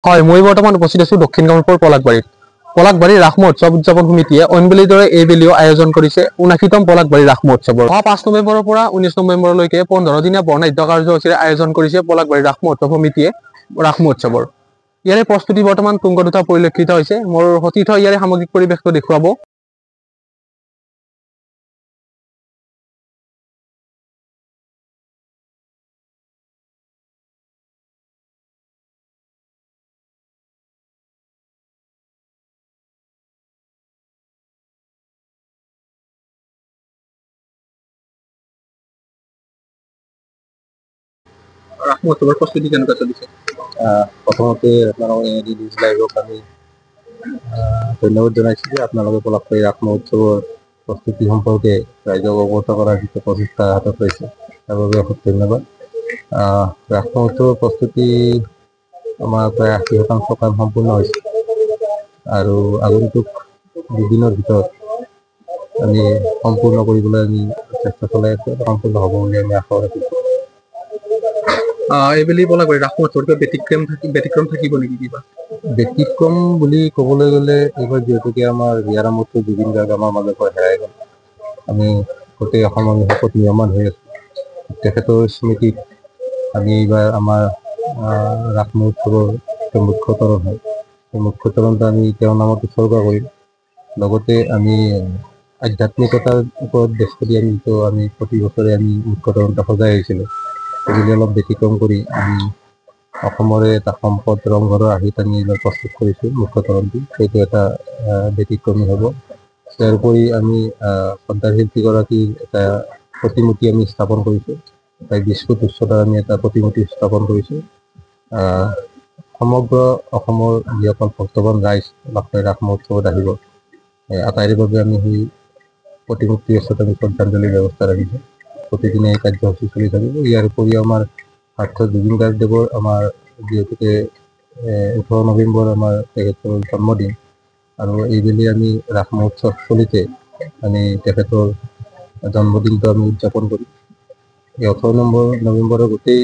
হয়, মই বৰ্তমান উপস্থিত আছো দক্ষিণ কামৰূপৰ পলাকবাৰীত। পলাকবাৰী ৰাস মহোৎসৱ উদযাপন সমিতিয়ে অইনবেলিৰ দৰে এইবেলিও আয়োজন কৰিছে ৭৯তম পলাকবাৰী ৰাস মহোৎসৱৰ। অহা ৫ নৱেম্বৰৰ পৰা ১৯ নৱেম্বৰলৈকে ১৫ দিনীয়া বৰ্ণাঢ্য কাৰ্যসূচীৰে আয়োজন কৰিছে পলাকবাৰী ৰাস মহোৎসৱ সমিতিয়ে ৰাস মহোৎসৱৰ। ইয়াৰে প্ৰস্তুতি বৰ্তমান তুংগত পৰিলক্ষিত হৈছে। মোৰ সতীৰ্থ ইয়াৰে সামগ্ৰিক পৰিৱেশটো দেখুৱাব। ৰাস মহোৎসৱৰ প্ৰস্তুতি কেনেকুৱা চলিছে? প্ৰথমতে আপোনালোকক এডি নিউজ লাইভক আমি ধন্যবাদ জনাইছোঁ যে আপোনালোকে পলাকবাৰী ৰাস মহোৎসৱৰ প্ৰস্তুতি সম্পৰ্কে ৰাইজক অৱগত কৰাৰ যিটো প্ৰচেষ্টা হাতত লৈছে তাৰ বাবে অশেষ ধন্যবাদ। ৰাস মহোৎসৱৰ প্ৰস্তুতি আমাৰ প্ৰায় ৮০% কাম সম্পূৰ্ণ হৈছে আৰু আগন্তুক দুদিনৰ ভিতৰত আমি সম্পূৰ্ণ কৰিবলৈ আমি চেষ্টা চলাই আছোঁ। সম্পূৰ্ণ হ'ব বুলি আমি আশা ৰাখিছোঁ। এইবেলি পলাকবাৰী ৰাস মহোৎসৱৰ ব্যতিক্ৰম থাকিব নেকি কিবা? ব্যতিক্ৰম বুলি ক'বলৈ গ'লে এইবাৰ যিহেতুকে আমাৰ হিয়াৰ আমঠু জুবিন গাৰ্গ আমাৰ মাজৰ পৰা হেৰাই গ'ল, আমি গোটেই অসমৰ শোকত নিয়মান হৈ আছোঁ। তেখেতৰ স্মৃতিত আমি এইবাৰ আমাৰ ৰাস মহোৎসৱৰ মুখ্য তৰণ হয়, সেই মুখ্য তৰণটো আমি তেওঁৰ নামত উৎসৰ্গা কৰিম। লগতে আমি আধ্যাত্মিকতাৰ ওপৰত বেছ কৰি আমি প্ৰতি বছৰে আমি মুখ্য তৰণটা সজাই আহিছিলোঁ। সেইবুলি অলপ ব্যতিক্ৰম কৰি আমি অসমৰে এটা সম্পদ ৰংঘৰৰ আৰ্হিত আমি এইবাৰ প্ৰস্তুত কৰিছোঁ মুখ্য তৰণটি। সেইটো এটা ব্যতিক্ৰমী হ'ব। ইয়াৰ উপৰি আমি শ্ৰদ্ধাৰ শিল্পীগৰাকীৰ এটা প্ৰতিমূৰ্তি আমি স্থাপন কৰিছোঁ। প্ৰায় ২০ ফুট উচ্চতাৰ আমি এটা প্ৰতিমূৰ্তি স্থাপন কৰিছোঁ। সমগ্ৰ অসমৰ যিসকল ভক্তবান ৰাইজ পলাকবাৰী ৰাস মহোৎসৱত আহিব, আটাইৰে বাবে আমি সেই প্ৰতিমূৰ্তিৰ ওচৰত আমি শ্ৰদ্ধাঞ্জলিৰ ব্যৱস্থা ৰাখিছোঁ। প্ৰতিদিনে এই কাৰ্যসূচী চলি থাকিব। ইয়াৰ উপৰিও আমাৰ জুবিন গাৰ্গদেৱৰ আমাৰ যিহেতুকে ১৮ নৱেম্বৰ আমাৰ তেখেতৰ জন্মদিন আৰু এইবেলি আমি ৰাস মহোৎসৱ চলিতে আমি তেখেতৰ জন্মদিনটো আমি উদযাপন কৰিম। এই ১৮ নৱেম্বৰৰ গোটেই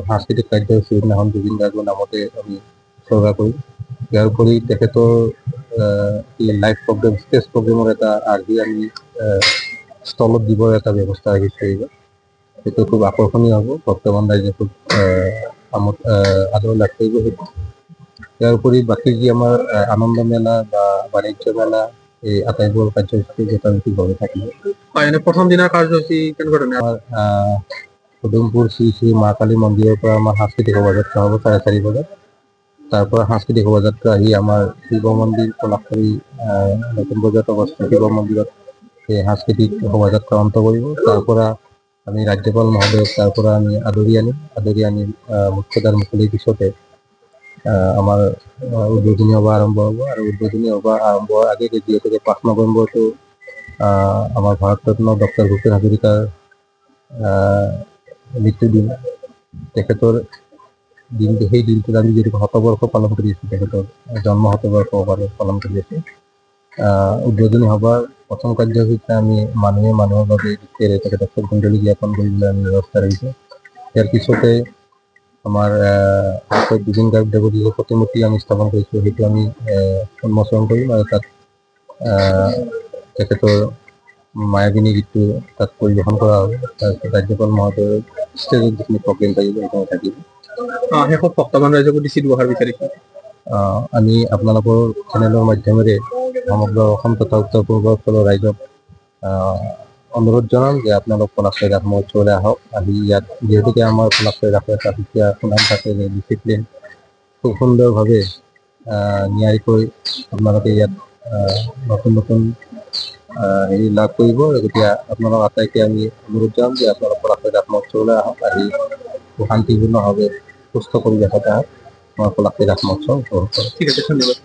সাংস্কৃতিক কাৰ্যসূচী দিনাখন জুবিন গাৰ্গৰ নামতে আমি উৎসৰ্গা কৰিম। ইয়াৰ উপৰি তেখেতৰ লাইভ প্ৰগ্ৰেম, ষ্টেজ প্ৰগ্ৰেমৰ এটা আৰ্হি আমি ষ্টলত দিবৰ এটা ব্যৱস্থা ৰাখিছোঁ এইবাৰ। সেইটো খুব আকৰ্ষণীয় হ'ব, ভক্তবান ৰাইজে খুব আদৰ লাভ কৰিব সেইটো। ইয়াৰ উপৰি বাকী যি আমাৰ আনন্দ মেলা বা বাণিজ্য মেলা, এই আটাইবোৰ কাৰ্যসূচী যথাৰীতিভাৱে থাকিব। প্ৰথম দিনাৰ কাৰ্যসূচী কেনেকুৱা ধৰণৰ? আমাৰ পদুমপুৰ শ্ৰী শ্ৰী মা কালী মন্দিৰৰ পৰা আমাৰ সাংস্কৃতিক শোভাযাত্ৰা হ'ব 4:30 বজাত। তাৰ পৰা সাংস্কৃতিক শোভাযাত্ৰা আহি আমাৰ শিৱ মন্দিৰ পলাকবাৰী নতুন বজাৰত অৱস্থিত শিৱ মন্দিৰত এই সাংস্কৃতিক শোভাযাত্ৰা অন্ত কৰিব। তাৰ পৰা আমি ৰাজ্যপাল মহোদয়ক তাৰ পৰা আমি আদৰি আনি মুখ্যদ্বাৰ মুকলিৰ পিছতে আমাৰ উদ্বোধনী সভা আৰম্ভ হ'ব। আৰু উদ্বোধনী সভা আৰম্ভ হোৱাৰ আগে যিহেতুকে ৫ নৱেম্বৰটো আমাৰ ভাৰতৰত্ন ডক্টৰ ভূপেন হাজৰিকাৰ মৃত্যুদিন, তেখেতৰ দিনটো, সেই দিনটোত আমি যিহেতু শতবৰ্ষ পালন কৰি আছোঁ, তেখেতৰ জন্ম শতবৰ্ষ পালন কৰি আছোঁ। উদ্বোধনী সভাৰ প্ৰথম কাৰ্যসূচীতে আমি মানুহৰ বাবে গীতেৰে তেখেতক শ্ৰদ্ধাঞ্জলি জ্ঞাপন কৰিবলৈ আমি ব্যৱস্থা ৰাখিছোঁ। ইয়াৰ পিছতে আমাৰ জুবিন গাৰ্গদেৱৰ যিটো প্ৰতিমূৰ্তি আমি স্থাপন কৰিছোঁ সেইটো আমি উন্মোচন কৰিম আৰু তাত তেখেতৰ মায়াবিনী গীতটো তাত পৰিৱেশন কৰা হ'ব। তাৰপিছত ৰাজ্যপাল মহোদয়ৰ ষ্টেজত যিখিনি প্ৰগ্ৰেম থাকিব সেইখিনি থাকিব। শেষত ভক্তবান ৰাইজক উদ্দেশ্যি দুআষাৰ বিচাৰিছোঁ। আমি আপোনালোকৰ চেনেলৰ মাধ্যমেৰে সমগ্ৰ অসম তথা উত্তৰ পূৰ্বাঞ্চলৰ ৰাইজক অনুৰোধ জনাম যে আপোনালোক পলাকবাৰী ৰাস মহোৎসৱলৈ আহক। আহি ইয়াত যিহেতুকে আমাৰ পলাকবাৰী ৰাসৰ এটা সুকীয়া সুনাম থাকে যে ডিচিপ্লিন খুব সুন্দৰভাৱে নিয়াৰিকৈ আপোনালোকে ইয়াত নতুন হেৰি লাভ কৰিব। গতিকে আপোনালোক আটাইকে আমি অনুৰোধ জনাম যে আপোনালোক পলাকবাৰী ৰাস মহোৎসৱলৈ আহক। আহি শান্তিপূৰ্ণভাৱে সুস্থ পৰিৱেশত আহক আমাৰ পলাকবাৰী ৰাস মহোৎসৱ উপভোগ কৰক। ঠিক আছে, ধন্যবাদ।